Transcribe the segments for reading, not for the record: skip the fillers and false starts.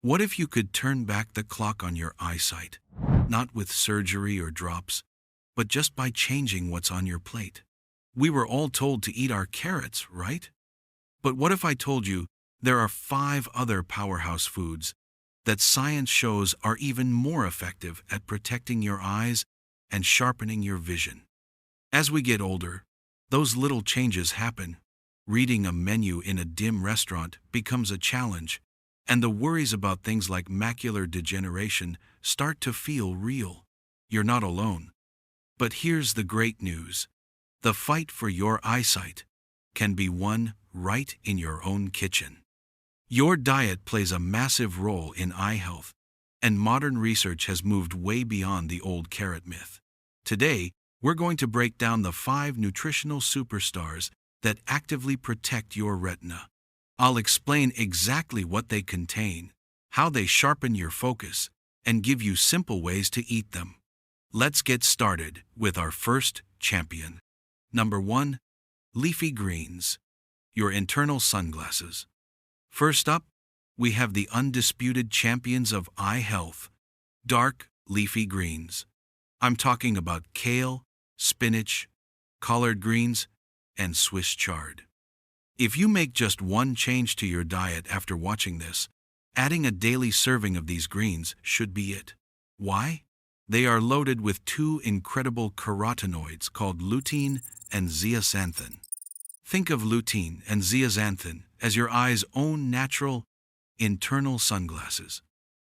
What if you could turn back the clock on your eyesight? Not with surgery or drops, but just by changing what's on your plate. We were all told to eat our carrots, right? But what if I told you there are 5 other powerhouse foods that science shows are even more effective at protecting your eyes and sharpening your vision? As we get older, those little changes happen. Reading a menu in a dim restaurant becomes a challenge, and the worries about things like macular degeneration start to feel real. You're not alone. But here's the great news. The fight for your eyesight can be won right in your own kitchen. Your diet plays a massive role in eye health, and modern research has moved way beyond the old carrot myth. Today, we're going to break down the 5 nutritional superstars that actively protect your retina. I'll explain exactly what they contain, how they sharpen your focus, and give you simple ways to eat them. Let's get started with our first champion. Number 1. Leafy Greens, your internal sunglasses. First up, we have the undisputed champions of eye health, dark leafy greens. I'm talking about kale, spinach, collard greens, and Swiss chard. If you make just one change to your diet after watching this, adding a daily serving of these greens should be it. Why? They are loaded with 2 incredible carotenoids called lutein and zeaxanthin. Think of lutein and zeaxanthin as your eye's own natural, internal sunglasses.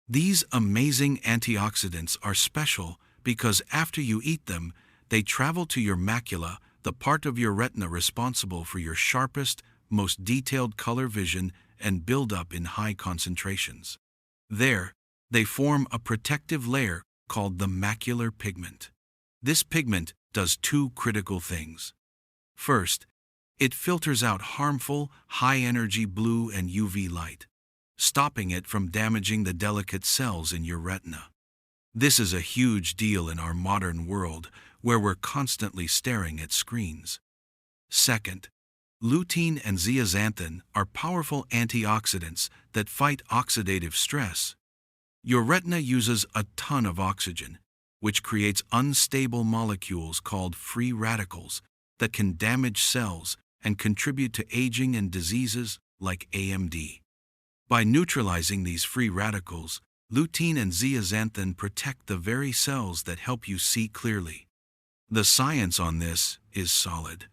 These amazing antioxidants are special because after you eat them, they travel to your macula, the part of your retina responsible for your sharpest, most detailed color vision, and build up in high concentrations. There, they form a protective layer called the macular pigment. This pigment does 2 critical things. First, it filters out harmful, high-energy blue and UV light, stopping it from damaging the delicate cells in your retina. This is a huge deal in our modern world, where we're constantly staring at screens. Second, lutein and zeaxanthin are powerful antioxidants that fight oxidative stress. Your retina uses a ton of oxygen, which creates unstable molecules called free radicals that can damage cells and contribute to aging and diseases like AMD. By neutralizing these free radicals, lutein and zeaxanthin protect the very cells that help you see clearly. The science on this is solid.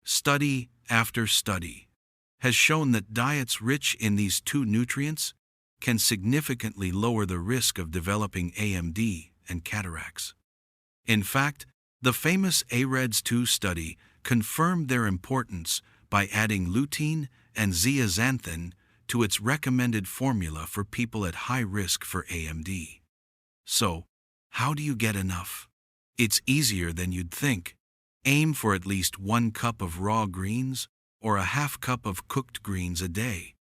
Study after study has shown that diets rich in these 2 nutrients can significantly lower the risk of developing AMD and cataracts. In fact, the famous AREDS-2 study confirmed their importance by adding lutein and zeaxanthin to its recommended formula for people at high risk for AMD. So, how do you get enough? It's easier than you'd think. Aim for at least 1 cup of raw greens or a half cup of cooked greens a day.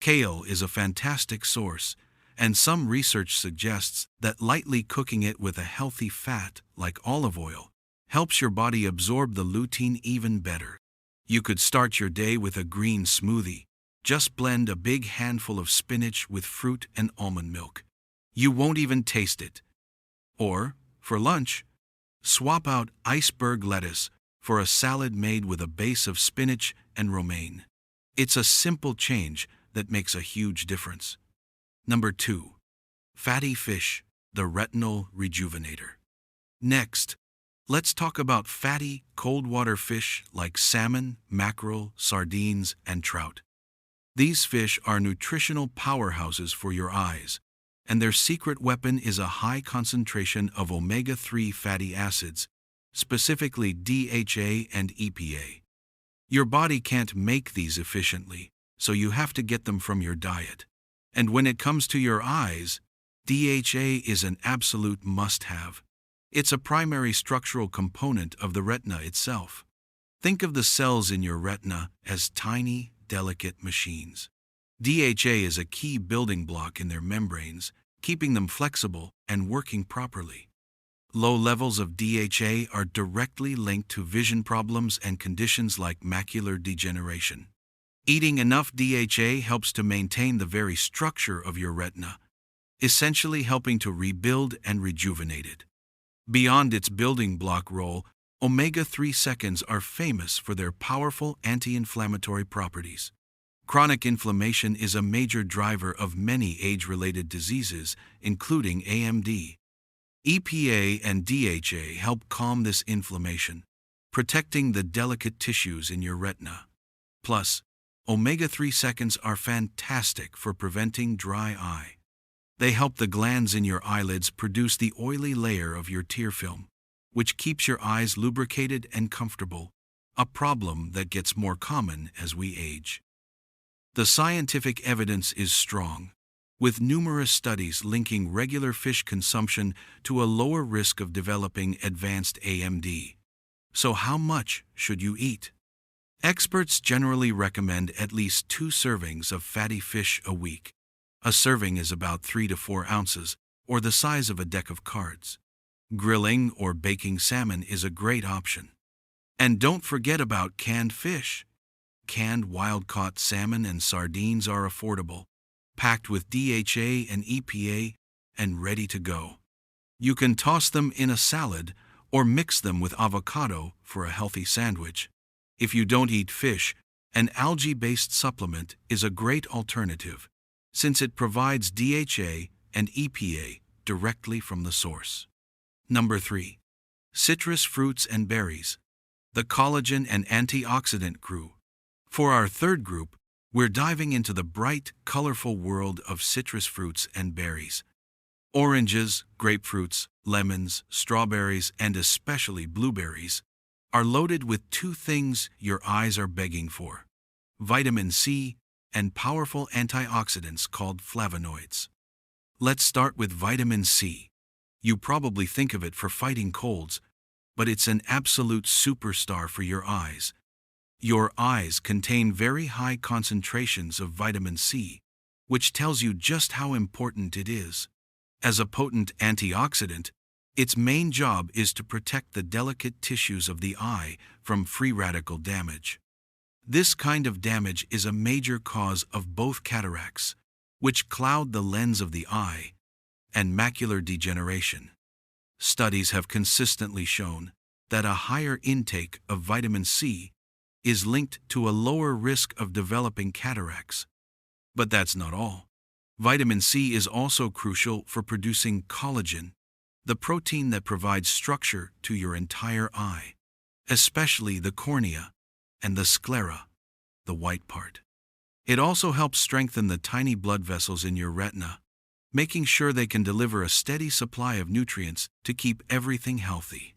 Kale is a fantastic source, and some research suggests that lightly cooking it with a healthy fat like olive oil helps your body absorb the lutein even better. You could start your day with a green smoothie. Just blend a big handful of spinach with fruit and almond milk. You won't even taste it. Or, for lunch, swap out iceberg lettuce for a salad made with a base of spinach and romaine. It's a simple change that makes a huge difference. Number 2. Fatty fish, the retinal rejuvenator. Next, let's talk about fatty, cold water fish like salmon, mackerel, sardines, and trout. These fish are nutritional powerhouses for your eyes, and their secret weapon is a high concentration of omega-3 fatty acids, specifically DHA and EPA. Your body can't make these efficiently, so you have to get them from your diet. And when it comes to your eyes, DHA is an absolute must-have. It's a primary structural component of the retina itself. Think of the cells in your retina as tiny, delicate machines. DHA is a key building block in their membranes, keeping them flexible and working properly. Low levels of DHA are directly linked to vision problems and conditions like macular degeneration. Eating enough DHA helps to maintain the very structure of your retina, essentially helping to rebuild and rejuvenate it. Beyond its building block role, omega-3 seconds are famous for their powerful anti-inflammatory properties. Chronic inflammation is a major driver of many age-related diseases, including AMD. EPA and DHA help calm this inflammation, protecting the delicate tissues in your retina. Plus, omega-3 seconds are fantastic for preventing dry eye. They help the glands in your eyelids produce the oily layer of your tear film, which keeps your eyes lubricated and comfortable, a problem that gets more common as we age. The scientific evidence is strong, with numerous studies linking regular fish consumption to a lower risk of developing advanced AMD. So how much should you eat? Experts generally recommend at least 2 servings of fatty fish a week. A serving is about 3 to 4 ounces, or the size of a deck of cards. Grilling or baking salmon is a great option. And don't forget about canned fish. Canned wild-caught salmon and sardines are affordable, packed with DHA and EPA, and ready to go. You can toss them in a salad or mix them with avocado for a healthy sandwich. If you don't eat fish, an algae-based supplement is a great alternative, since it provides DHA and EPA directly from the source. Number 3. Citrus fruits and berries. The collagen and antioxidant crew. For our third group, we're diving into the bright, colorful world of citrus fruits and berries. Oranges, grapefruits, lemons, strawberries, and especially blueberries are loaded with 2 things your eyes are begging for: vitamin C and powerful antioxidants called flavonoids. Let's start with vitamin C. You probably think of it for fighting colds, but it's an absolute superstar for your eyes. Your eyes contain very high concentrations of vitamin C, which tells you just how important it is. As a potent antioxidant, its main job is to protect the delicate tissues of the eye from free radical damage. This kind of damage is a major cause of both cataracts, which cloud the lens of the eye, and macular degeneration. Studies have consistently shown that a higher intake of vitamin C is linked to a lower risk of developing cataracts. But that's not all. Vitamin C is also crucial for producing collagen, the protein that provides structure to your entire eye, especially the cornea and the sclera, the white part. It also helps strengthen the tiny blood vessels in your retina, making sure they can deliver a steady supply of nutrients to keep everything healthy.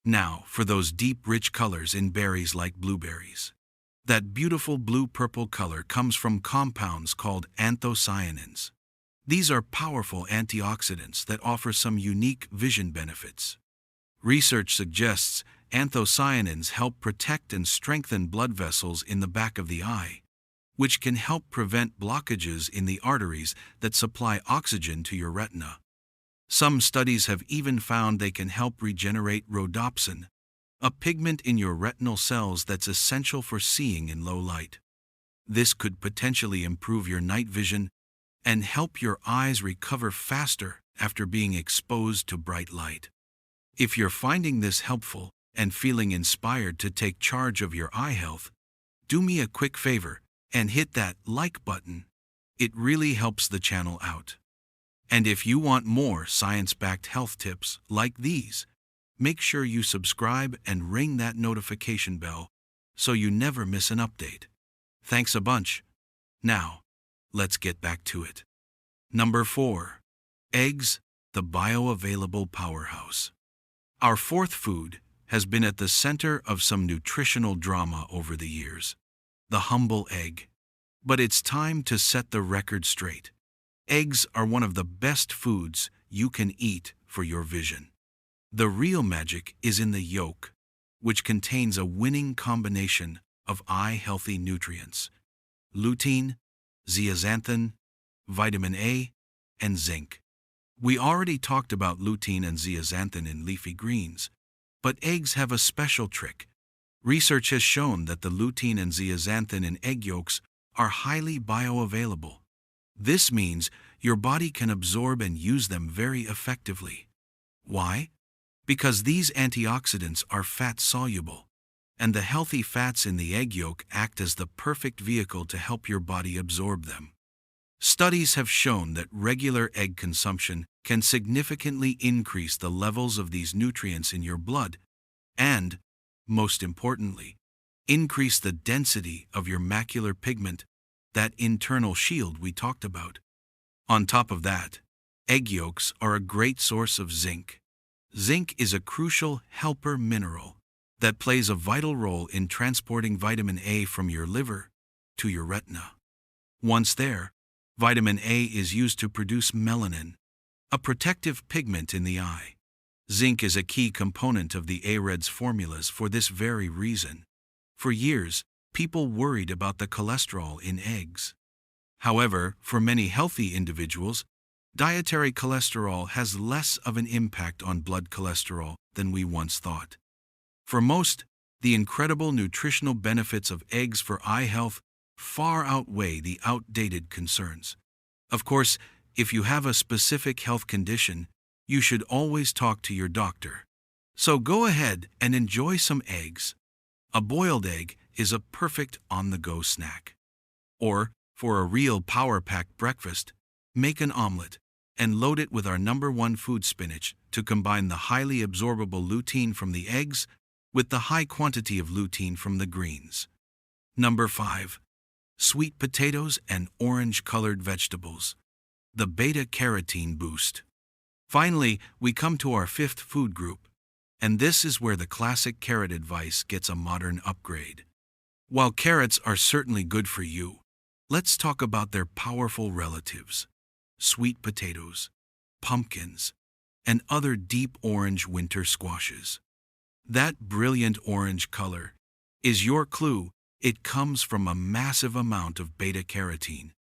Now, for those deep, rich colors in berries like blueberries. That beautiful blue-purple color comes from compounds called anthocyanins. These are powerful antioxidants that offer some unique vision benefits. Research suggests anthocyanins help protect and strengthen blood vessels in the back of the eye, which can help prevent blockages in the arteries that supply oxygen to your retina. Some studies have even found they can help regenerate rhodopsin, a pigment in your retinal cells that's essential for seeing in low light. This could potentially improve your night vision and help your eyes recover faster after being exposed to bright light. If you're finding this helpful and feeling inspired to take charge of your eye health, do me a quick favor and hit that like button. It really helps the channel out. And if you want more science-backed health tips like these, make sure you subscribe and ring that notification bell so you never miss an update. Thanks a bunch. Now, let's get back to it. Number 4. Eggs, the bioavailable powerhouse. Our fourth food has been at the center of some nutritional drama over the years: the humble egg. But it's time to set the record straight. Eggs are one of the best foods you can eat for your vision. The real magic is in the yolk, which contains a winning combination of eye-healthy nutrients: lutein, zeaxanthin, vitamin A, and zinc. We already talked about lutein and zeaxanthin in leafy greens, but eggs have a special trick. Research has shown that the lutein and zeaxanthin in egg yolks are highly bioavailable. This means your body can absorb and use them very effectively. Why? Because these antioxidants are fat-soluble, and the healthy fats in the egg yolk act as the perfect vehicle to help your body absorb them. Studies have shown that regular egg consumption can significantly increase the levels of these nutrients in your blood and, most importantly, increase the density of your macular pigment, that internal shield we talked about. On top of that, egg yolks are a great source of zinc. Zinc is a crucial helper mineral that plays a vital role in transporting vitamin A from your liver to your retina. Once there, vitamin A is used to produce melanin, a protective pigment in the eye. Zinc is a key component of the AREDS formulas for this very reason. For years, people worried about the cholesterol in eggs. However, for many healthy individuals, dietary cholesterol has less of an impact on blood cholesterol than we once thought. For most, the incredible nutritional benefits of eggs for eye health far outweigh the outdated concerns. Of course, if you have a specific health condition, you should always talk to your doctor. So go ahead and enjoy some eggs. A boiled egg is a perfect on-the-go snack. Or, for a real power-packed breakfast, make an omelet and load it with our #1 food spinach to combine the highly absorbable lutein from the eggs with the high quantity of lutein from the greens. 5. Sweet potatoes and orange-colored vegetables. The beta-carotene boost. Finally, we come to our 5th food group, and this is where the classic carrot advice gets a modern upgrade. While carrots are certainly good for you, let's talk about their powerful relatives: sweet potatoes, pumpkins, and other deep orange winter squashes. That brilliant orange color is your clue. It comes from a massive amount of beta-carotene.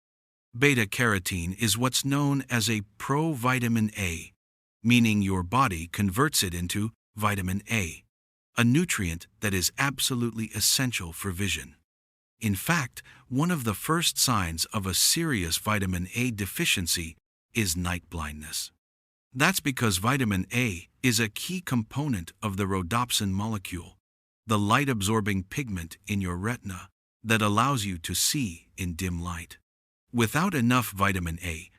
Beta-carotene is what's known as a provitamin A, meaning your body converts it into vitamin A, a nutrient that is absolutely essential for vision. In fact, one of the first signs of a serious vitamin A deficiency is night blindness. That's because vitamin A is a key component of the rhodopsin molecule, the light-absorbing pigment in your retina that allows you to see in dim light. Without enough vitamin A,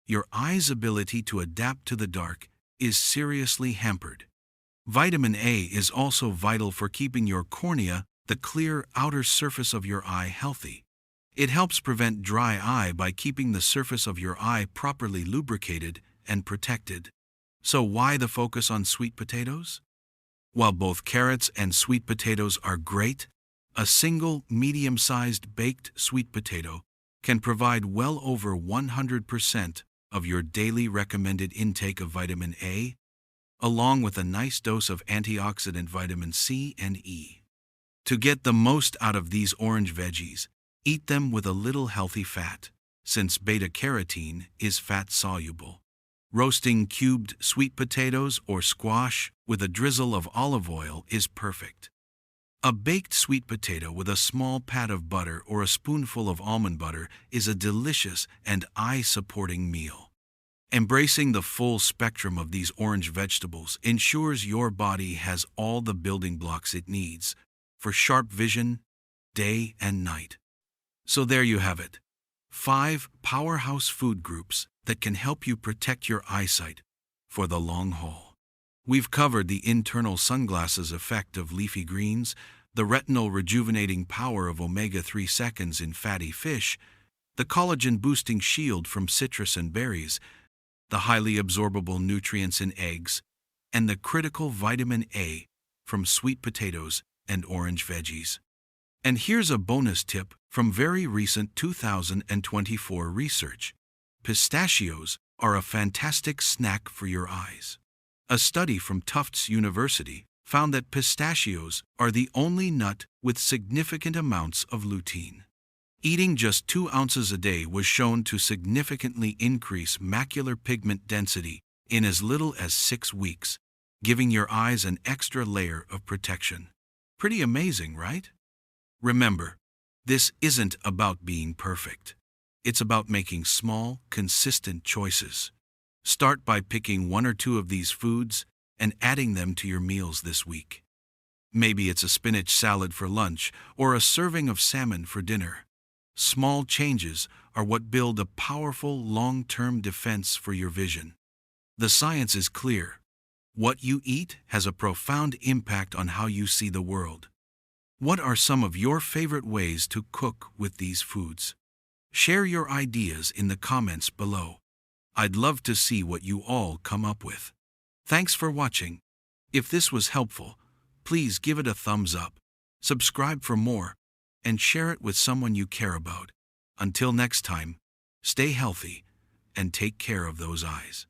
your eye's ability to adapt to the dark is seriously hampered. Vitamin A is also vital for keeping your cornea, the clear outer surface of your eye, healthy. It helps prevent dry eye by keeping the surface of your eye properly lubricated and protected. So why the focus on sweet potatoes? While both carrots and sweet potatoes are great, a single medium-sized baked sweet potato can provide well over 100% of your daily recommended intake of vitamin A, along with a nice dose of antioxidant vitamin C and E. To get the most out of these orange veggies, eat them with a little healthy fat, since beta-carotene is fat-soluble. Roasting cubed sweet potatoes or squash with a drizzle of olive oil is perfect. A baked sweet potato with a small pat of butter or a spoonful of almond butter is a delicious and eye-supporting meal. Embracing the full spectrum of these orange vegetables ensures your body has all the building blocks it needs for sharp vision, day and night. So there you have it. 5 powerhouse food groups that can help you protect your eyesight for the long haul. We've covered the internal sunglasses effect of leafy greens, the retinal rejuvenating power of omega-3 seconds in fatty fish, the collagen-boosting shield from citrus and berries, the highly absorbable nutrients in eggs, and the critical vitamin A from sweet potatoes and orange veggies. And here's a bonus tip from very recent 2024 research. Pistachios are a fantastic snack for your eyes. A study from Tufts University found that pistachios are the only nut with significant amounts of lutein. Eating just 2 ounces a day was shown to significantly increase macular pigment density in as little as 6 weeks, giving your eyes an extra layer of protection. Pretty amazing, right? Remember, this isn't about being perfect. It's about making small, consistent choices. Start by picking one or two of these foods and adding them to your meals this week. Maybe it's a spinach salad for lunch or a serving of salmon for dinner. Small changes are what build a powerful long-term defense for your vision. The science is clear. What you eat has a profound impact on how you see the world. What are some of your favorite ways to cook with these foods? Share your ideas in the comments below. I'd love to see what you all come up with. Thanks for watching. If this was helpful, please give it a thumbs up, subscribe for more, and share it with someone you care about. Until next time, stay healthy and take care of those eyes.